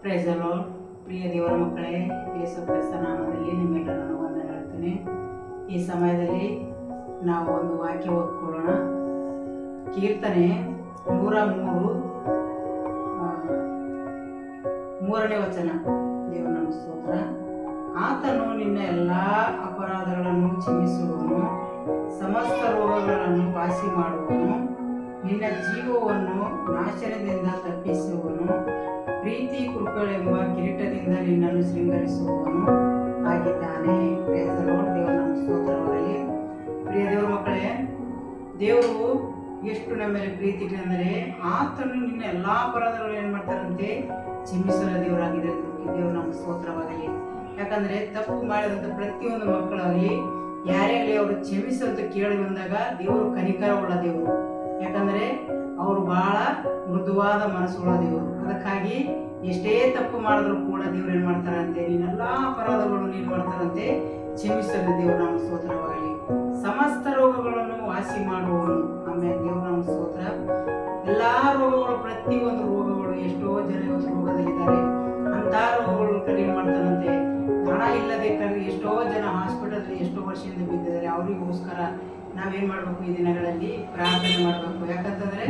Price the lord. ಪ್ರಿಯ ದೇವರ ಮಕ್ಕಳೇ, ಯೇಸು ಕ್ರಿಸ್ತ ನಾಮದಲ್ಲಿ ನಿಮ್ಮೆಲ್ಲರನ್ನು ವಂದನೆ ಹೇಳ್ತೇನೆ. ಈ ಸಮಯದಲ್ಲಿ ನಾವು ಒಂದು ವಾಕ್ಯ ಓದ್ಕೊಳ್ಳೋಣ. ಕೀರ್ತನೆ 103 ಮೂರನೇ ವಚನ. ದೇವರ ನಮ್ಮ ಸ್ತೋತ್ರ. ಆತನು ನಿನ್ನ ಎಲ್ಲ ಅಪರಾಧಗಳನ್ನು ಕ್ಷಮಿಸುವನು, ಸಮಸ್ತ ರೋಗಗಳನ್ನು ವಾಸಿ ಮಾಡುವನು, ನಿನ್ನ ಜೀವವನ್ನು ನಾಶನದಿಂದ ತಪ್ಪಿಸುವನು, ಪ್ರೀತಿ ಕೃಪೆಗಳೆಂಬ ಕಿರೀಟದಿಂದ ನಿನ್ನನ್ನು ಶೃಂಗರಿಸುವವನು ಆಗಿದ್ದಾನೆ. Praise the lord. ದೇವರ ನಮ್ಮ ಸ್ತೋತ್ರವಾಗಲಿ. ಪ್ರಿಯ ದೇವರ ಮಕ್ಕಳೇ, ದೇವರು ಎಷ್ಟು ನಮ್ಮ ಮೇಲೆ ಪ್ರೀತಿ ಅಂದರೆ ಆತನು ನಿನ್ನ ಎಲ್ಲ ಅಪರಾಧಗಳು ಏನು ಮಾಡ್ತಾರಂತೆ ಕ್ಷಮಿಸುವ ದೇವರಾಗಿದೆ. ದೇವರು ನಮ್ಮ ಸ್ತೋತ್ರವಾಗಲಿ. ಯಾಕಂದರೆ ತಪ್ಪು ಮಾಡಿದಂಥ ಪ್ರತಿಯೊಂದು ಮಕ್ಕಳಾಗಲಿ ಯಾರೇ ಆಗಲಿ ಅವರು ಕ್ಷಮಿಸುವಂತ ಕೇಳಿ ಬಂದಾಗ ದೇವರು ಕನಿಕರವುಳ್ಳ ದೇವರು. ಯಾಕಂದರೆ ಅವರು ಬಹಳ ಮೃದುವಾದ ಮನಸ್ಸುಳ್ಳ ದೇವರು. ಅದಕ್ಕಾಗಿ ಎಷ್ಟೇ ತಪ್ಪು ಮಾಡಿದ್ರು ಕೂಡ ದೇವ್ರು ಏನು ಮಾಡ್ತಾರಂತೆ, ನೀನೆಲ್ಲ ಅಪರಾಧಗಳು ನೀನು ಮಾಡ್ತಾರಂತೆ ಕ್ಷಮಿಸಲು. ದೇವರು ನಮ್ಮ ಸ್ತೋತ್ರವಾಗಲಿ. ಸಮಸ್ತ ರೋಗಗಳನ್ನು ವಾಸಿ ಮಾಡುವವನು. ಆಮೇಲೆ ದೇವರು ನಮ್ಮ ಸ್ತೋತ್ರ. ಎಲ್ಲ ರೋಗಗಳು, ಪ್ರತಿಯೊಂದು ರೋಗಗಳು, ಎಷ್ಟೋ ಜನ ಇವತ್ತು ರೋಗದಲ್ಲಿದ್ದಾರೆ. ಅಂತ ರೋಗಗಳು ಕಡಿಮೆ ಮಾಡ್ತಾರಂತೆ. ಹಣ ಇಲ್ಲದೆ ಎಷ್ಟೋ ಜನ ಹಾಸ್ಪಿಟಲ್ ಎಷ್ಟೋ ವರ್ಷದಿಂದ ಬಿದ್ದಿದ್ದಾರೆ. ಅವರಿಗೋಸ್ಕರ ನಾವೇನ್ ಮಾಡ್ಬೇಕು, ಈ ದಿನಗಳಲ್ಲಿ ಪ್ರಾರ್ಥನೆ ಮಾಡಬೇಕು. ಯಾಕಂತಂದ್ರೆ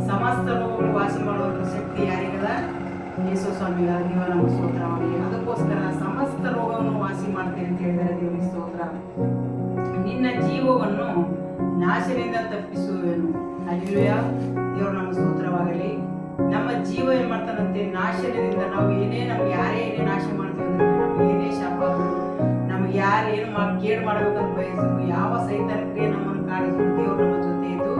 ಸಮಸ್ತ ರೋಗಗಳು ವಾಸಿ ಮಾಡುವಂತ ಶಕ್ತಿ ಯಾರಿಗದ? ಯೇಸು ಸ್ವಾಮಿಗಳ. ದೇವ ನಮ್ಮ ಸ್ತೋತ್ರವಾಗಲಿ. ಅದಕ್ಕೋಸ್ಕರ ಸಮಸ್ತ ರೋಗವನ್ನು ವಾಸಿ ಮಾಡ್ತೇನೆ ಅಂತ ಹೇಳಿದರೆ ದೇವರಿಗೆ ಸ್ತೋತ್ರ. ನಿನ್ನ ಜೀವವನ್ನು ನಾಶದಿಂದ ತಪ್ಪಿಸುವೆನು. ಹಲ್ಲೆಲೂಯಾ. ದೇವರು ನಮ್ಮ ಸ್ತೋತ್ರವಾಗಲಿ. ನಮ್ಮ ಜೀವ ಏನ್ ಮಾಡ್ತಾನಂತೆ ನಾಶನದಿಂದ. ನಾವು ನಮ್ಗೆ ಯಾರೇ ಏನೇ ನಾಶ ಮಾಡ್ತೀವಿ ಅಂದ್ರೆ, ನಮ್ಗೆ ಏನೇ ಶಾಪ, ನಮ್ಗೆ ಯಾರು ಏನು ಕೇಡು ಮಾಡ್ಬೇಕಂತ ಬಯಸಿದ್ರು, ಯಾವ ಸೈತಾನ ಕ್ರಿಯೆ ನಮ್ಮನ್ನು ಕಾಡಿದ್ರು, ದೇವ್ರು ನಮ್ಮ ಜೊತೆ ಇದ್ದು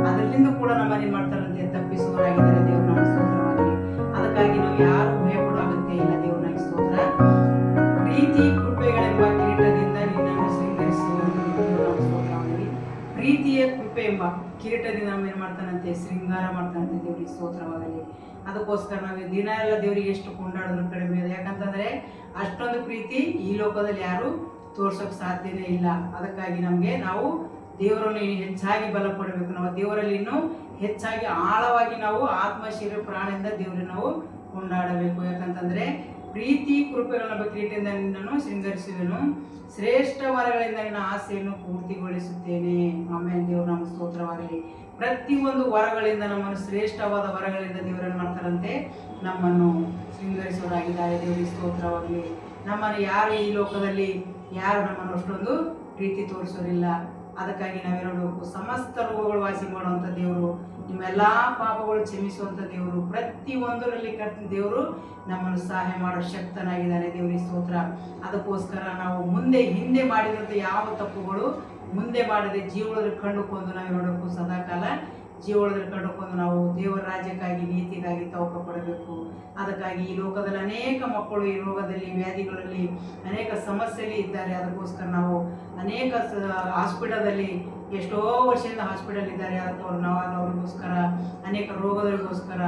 ಅದರಿಂದ ಕೂಡ ನಮ್ಮನ್ನ ಏನ್ ಮಾಡ್ತಾರಂತೆ ತಪ್ಪಿಸುವವರಾಗಿದ್ದಾರೆ. ದೇವ್ರು ನಮ್ಮ ಸ್ತೋತ್ರವಾಗಲಿ. ಅದಕ್ಕಾಗಿ ನಾವು ಯಾರು ಭಯಪಡೋ ಅಗತ್ಯ ಇಲ್ಲ. ದೇವ್ರ ನಮ್ಮ ಸ್ತೋತ್ರ. ಪ್ರೀತಿ ಕೃಪೆಗಳೆಂಬ ಕಿರೀಟದಿಂದ ನಿನ್ನನ್ನು ಶೃಂಗರಿಸುವನು. ದೇವ್ರ ನಮ್ಮ ಸ್ತೋತ್ರವಾಗಲಿ. ಪ್ರೀತಿಯ ಕೃಪೆ ಎಂಬ ಕಿರೀಟದಿಂದ ನಾವು ಏನ್ ಮಾಡ್ತಾನಂತೆ ಶೃಂಗಾರ ಮಾಡ್ತಾನಂತೆ. ದೇವರಿಗೆ ಸ್ತೋತ್ರವಾಗಲಿ. ಅದಕ್ಕೋಸ್ಕರ ನಾವು ದಿನ ಎಲ್ಲ ದೇವರಿಗೆ ಎಷ್ಟು ಕೊಂಡಾಡಿದ್ರು ಕಡಿಮೆ ಇದೆ. ಯಾಕಂತಂದ್ರೆ ಅಷ್ಟೊಂದು ಪ್ರೀತಿ ಈ ಲೋಕದಲ್ಲಿ ಯಾರು ತೋರ್ಸೋಕೆ ಸಾಧ್ಯನೇ ಇಲ್ಲ. ಅದಕ್ಕಾಗಿ ನಾವು ದೇವರನ್ನು ಹೆಚ್ಚಾಗಿ ಬಲಪಡಬೇಕು. ನಾವು ದೇವರಲ್ಲಿ ಇನ್ನೂ ಹೆಚ್ಚಾಗಿ ಆಳವಾಗಿ ನಾವು ಆತ್ಮ ಶರೀರ ಪ್ರಾಣದಿಂದ ದೇವರನ್ನು ನಾವು ಕೊಂಡಾಡಬೇಕು. ಯಾಕಂತಂದ್ರೆ ಪ್ರೀತಿ ಕೃಪೆಗಳ ಕಿರೀಟದಿಂದ ನಿನ್ನನ್ನು ಶೃಂಗರಿಸುವೆನು, ಶ್ರೇಷ್ಠ ವರಗಳಿಂದ ನಿನ್ನ ಆಸೆಯನ್ನು ಪೂರ್ತಿಗೊಳಿಸುತ್ತೇನೆ. ಆಮೇಲೆ ದೇವರು ನಮ್ಮ ಸ್ತೋತ್ರವಾಗಲಿ. ಪ್ರತಿಯೊಂದು ವರಗಳಿಂದ ನಮ್ಮನ್ನು ಶ್ರೇಷ್ಠವಾದ ವರಗಳಿಂದ ದೇವರನ್ನು ಮಾಡ್ತಾರಂತೆ ನಮ್ಮನ್ನು ಶೃಂಗರಿಸುವರಾಗಿದ್ದಾರೆ. ದೇವರಿಗೆ ಸ್ತೋತ್ರವಾಗಲಿ. ನಮ್ಮನ್ನು ಯಾರು ಈ ಲೋಕದಲ್ಲಿ ಯಾರು ನಮ್ಮನ್ನು ಅಷ್ಟೊಂದು ಪ್ರೀತಿ ತೋರಿಸೋರಿಲ್ಲ. ಅದಕ್ಕಾಗಿ ನಾವೇನಬೇಕು, ಸಮಸ್ತ ರೋಗಗಳು ವಾಸಿ ಮಾಡುವಂಥ ದೇವರು, ನಿಮ್ಮೆಲ್ಲ ಪಾಪಗಳು ಕ್ಷಮಿಸುವಂಥ ದೇವರು, ಪ್ರತಿಯೊಂದರಲ್ಲಿ ದೇವರು ನಮ್ಮನ್ನು ಸಹಾಯ ಮಾಡೋ ಶಕ್ತನಾಗಿದ್ದಾನೆ. ದೇವರಿಗೆ ಸ್ತೋತ್ರ. ಅದಕ್ಕೋಸ್ಕರ ನಾವು ಹಿಂದೆ ಮಾಡಿದಂಥ ಯಾವ ತಪ್ಪುಗಳು ಮುಂದೆ ಮಾಡದೆ ಜೀವನದಲ್ಲಿ ಕಂಡುಕೊಂಡು ನಾವು ನೋಡಬೇಕು. ಸದಾಕಾಲ ಜೀವನದಲ್ಲಿ ಕಂಡುಕೊಂಡು ನಾವು ದೇವರ ರಾಜ್ಯಕ್ಕಾಗಿ ನೀತಿಗಾಗಿ ತವಕ ಪಡಬೇಕು. ಅದಕ್ಕಾಗಿ ಈ ಲೋಕದಲ್ಲಿ ಅನೇಕ ಮಕ್ಕಳು ಈ ರೋಗದಲ್ಲಿ ವ್ಯಾಧಿಗಳಲ್ಲಿ ಅನೇಕ ಸಮಸ್ಯೆಯಲ್ಲಿ ಇದ್ದಾರೆ. ಅದಕ್ಕೋಸ್ಕರ ನಾವು ಅನೇಕ ಹಾಸ್ಪಿಟಲಲ್ಲಿ ಎಷ್ಟೋ ವರ್ಷದಿಂದ ಹಾಸ್ಪಿಟಲ್ ಇದ್ದಾರೆ. ಅವ್ರಿಗೋಸ್ಕರ ಅನೇಕ ರೋಗಗಳಿಗೋಸ್ಕರ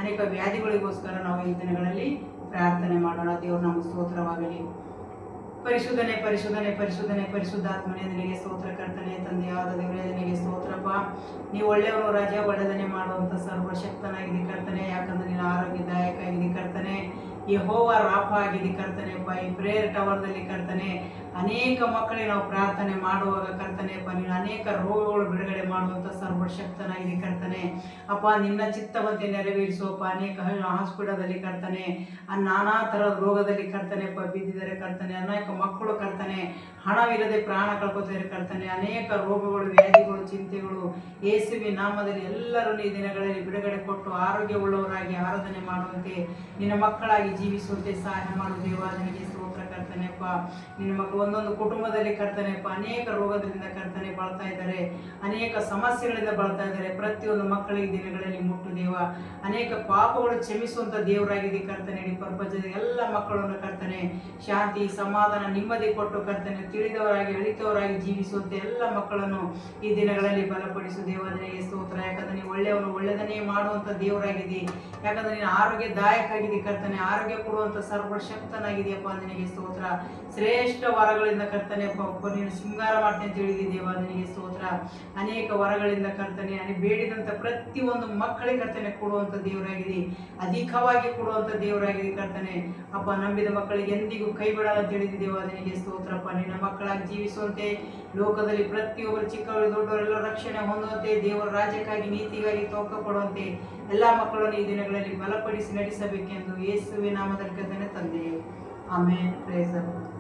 ಅನೇಕ ವ್ಯಾಧಿಗಳಿಗೋಸ್ಕರ ನಾವು ಈ ದಿನಗಳಲ್ಲಿ ಪ್ರಾರ್ಥನೆ ಮಾಡೋಣ. ದೇವರು ನಮ್ಮ ಸ್ತೋತ್ರವಾಗಲಿ. ಪರಿಶುದ್ಧನೆ ಪರಿಶುದ್ಧನೆ ಪರಿಶುದ್ಧನೆ ಪರಿಶುದ್ಧಾತ್ಮನೇ ನಿನಗೆ ಸ್ತೋತ್ರ. ಕರ್ತನೆ ತಂದೆಯಾದ ದೇವರೇ ನಿನಗೆ ಸ್ತೋತ್ರಪ್ಪ. ನೀವು ಒಳ್ಳೆಯವರು ರಾಜ, ಒಳ್ಳೆದನ್ನೇ ಮಾಡುವಂಥ ಸರ್ವಶಕ್ತನಾಗಿದೆ ಕರ್ತನೆ. ಯಾಕಂದ್ರೆ ನೀನು ಆರೋಗ್ಯದಾಯಕ ಆಗಿದೆ ಕರ್ತನೆ. ಯೆಹೋವ ರಾಫ ಆಗಿದೆ ಕರ್ತನೆಪ್ಪ. ಈ ಪ್ರೇಯರ್ ಟವರ್ದಲ್ಲಿ ಕರ್ತನೆ ಅನೇಕ ಮಕ್ಕಳಿಗೆ ನಾವು ಪ್ರಾರ್ಥನೆ ಮಾಡುವಾಗ ಕರ್ತನೆಪ್ಪ ನೀನು ಅನೇಕ ರೋಗಗಳು ಬಿಡುಗಡೆ ಮಾಡುವಂಥ ಸರ್ವಶಕ್ತನಾಗಿದೆ ಕರ್ತನೆ. ಅಪ್ಪ ನಿನ್ನ ಚಿತ್ತವಂತೆ ನೆರವೇರಿಸುವಪ್ಪ. ಅನೇಕ ಹಾಸ್ಪಿಟಲಲ್ಲಿ ಕರ್ತನೆ ನಾನಾ ಥರದ ರೋಗದಲ್ಲಿ ಕರ್ತನೆಪ್ಪ ಬಿದ್ದಿದ್ದಾರೆ ಕರ್ತನೆ. ಅನೇಕ ಮಕ್ಕಳು ಕರ್ತನೆ ಹಣವಿಲ್ಲದೆ ಪ್ರಾಣ ಕಳ್ಕೊತಾರೆ ಕರ್ತನೆ. ಅನೇಕ ರೋಗಗಳು, ವ್ಯಾಧಿಗಳು, ಚಿಂತೆಗಳು ಯೇಸುವಿನ ನಾಮದಲ್ಲಿ ಎಲ್ಲರನ್ನು ಈ ದಿನಗಳಲ್ಲಿ ಬಿಡುಗಡೆ ಕೊಟ್ಟು ಆರೋಗ್ಯವುಳ್ಳವರಾಗಿ ಆರಾಧನೆ ಮಾಡುವಂತೆ ನಿನ್ನ ಮಕ್ಕಳಾಗಿ ಜೀವಿಸುವಂತೆ ಸಹಾಯ ಮಾಡು ದೇವ. ನಿನಗೆ ಸ್ತೋತ್ರ ಕರ್ತನೆಪ್ಪ. ನಿನ್ನ ಮಕ್ಕಳು ಒಂದೊಂದು ಕುಟುಂಬದಲ್ಲಿ ಕರ್ತನೆಪ್ಪ ಅನೇಕ ರೋಗದಿಂದ ಕರ್ತನೆ ಬಳಲ್ತಾ ಇದ್ದಾರೆ, ಅನೇಕ ಸಮಸ್ಯೆಗಳಿಂದ ಬಳಲ್ತಾ ಇದ್ದಾರೆ. ಪ್ರತಿಯೊಂದು ಮಕ್ಕಳಿಗೆ ದಿನಗಳಲ್ಲಿ ಮುಟ್ಟು ದೇವ. ಅನೇಕ ಪಾಪಗಳು ಕ್ಷಮಿಸುವಂಥ ದೇವರಾಗಿದೆ ಕರ್ತನೆ. ಇಡೀ ಪ್ರಪಂಚದ ಎಲ್ಲ ಮಕ್ಕಳನ್ನು ಕರ್ತನೆ ಶಾಂತಿ, ಸಮಾಧಾನ, ನೆಮ್ಮದಿ ಕೊಟ್ಟು ಕರ್ತನೆ ತಿಳಿದವರಾಗಿ ಅಳಿತವರಾಗಿ ಜೀವಿಸುವಂತೆ ಎಲ್ಲ ಮಕ್ಕಳನ್ನು ಈ ದಿನಗಳಲ್ಲಿ ಬಲಪಡಿಸು ದೇವ. ನಿನಗೆ ಸ್ತೋತ್ರ. ಯಾಕಂದ್ರೆ ನೀವು ಒಳ್ಳೆಯವನು, ಒಳ್ಳೆದನ್ನೇ ಮಾಡುವಂಥ ದೇವರಾಗಿದೆ. ಯಾಕಂದ್ರೆ ನೀನು ಆರೋಗ್ಯದಾಯಕ ಆಗಿದೆ ಕರ್ತನೆ. ಆರೋಗ್ಯ ಕೊಡುವಂಥ ಸರ್ವಶಕ್ತನಾಗಿದೆಯಪ್ಪ. ನಿನಗೆ ನಿನಗೆ ಸ್ತೋತ್ರ. ಶ್ರೇಷ್ಠ ವರಗಳಿಂದ ಕರ್ತನೆ ನೀನು ಶೃಂಗಾರ ಮಾಡ್ತೀನಿ ಅಂತ ಹೇಳಿದಿ ದೇವ, ನಿನಗೆ ಸ್ತೋತ್ರ. ಅನೇಕ ವರಗಳಿಂದ ಕರ್ತನೆ ಬೇಡಿದಂಥ ಪ್ರತಿಯೊಂದು ಮಕ್ಕಳಿಗೆ ಕರ್ತನೆ ಕೊಡುವಂಥ ದೇವರಾಗಿದೆ, ಅಧಿಕವಾಗಿ ಕೊಡುವಂಥ ದೇವರಾಗಿದೆ ಕರ್ತನೆ. ಅಪ್ಪ, ನಂಬಿದ ಮಕ್ಕಳಿಗೆ ಎಂದಿಗೂ ಕೈ ಬಿಡಲ್ಲ ಅಂತ ಹೇಳಿದಿ ದೇವ, ನಿನಗೆ ಸ್ತೋತ್ರಪ್ಪ. ನಿನ್ನ ಮಕ್ಕಳಾಗಿ ಜೀವಿಸುವಂತೆ, ಲೋಕದಲ್ಲಿ ಪ್ರತಿಯೊಬ್ಬರು ಚಿಕ್ಕವರು ದೊಡ್ಡವರೆಲ್ಲ ರಕ್ಷಣೆ ಹೊಂದುವಂತೆ, ದೇವರ ರಾಜ್ಯಕ್ಕಾಗಿ ನೀತಿಗಾಗಿ ತೋಕ ಕೊಡುವಂತೆ ಎಲ್ಲ ಮಕ್ಕಳನ್ನು ಈ ದಿನಗಳಲ್ಲಿ ಬಲಪಡಿಸಿ ನಡೆಸಬೇಕೆಂದು ಯೇಸುವಿನ ನಾಮದಲ್ಲಿ ಕರ್ತನೆ ತಂದೆ. ಆಮೇನ್. Praise the lord.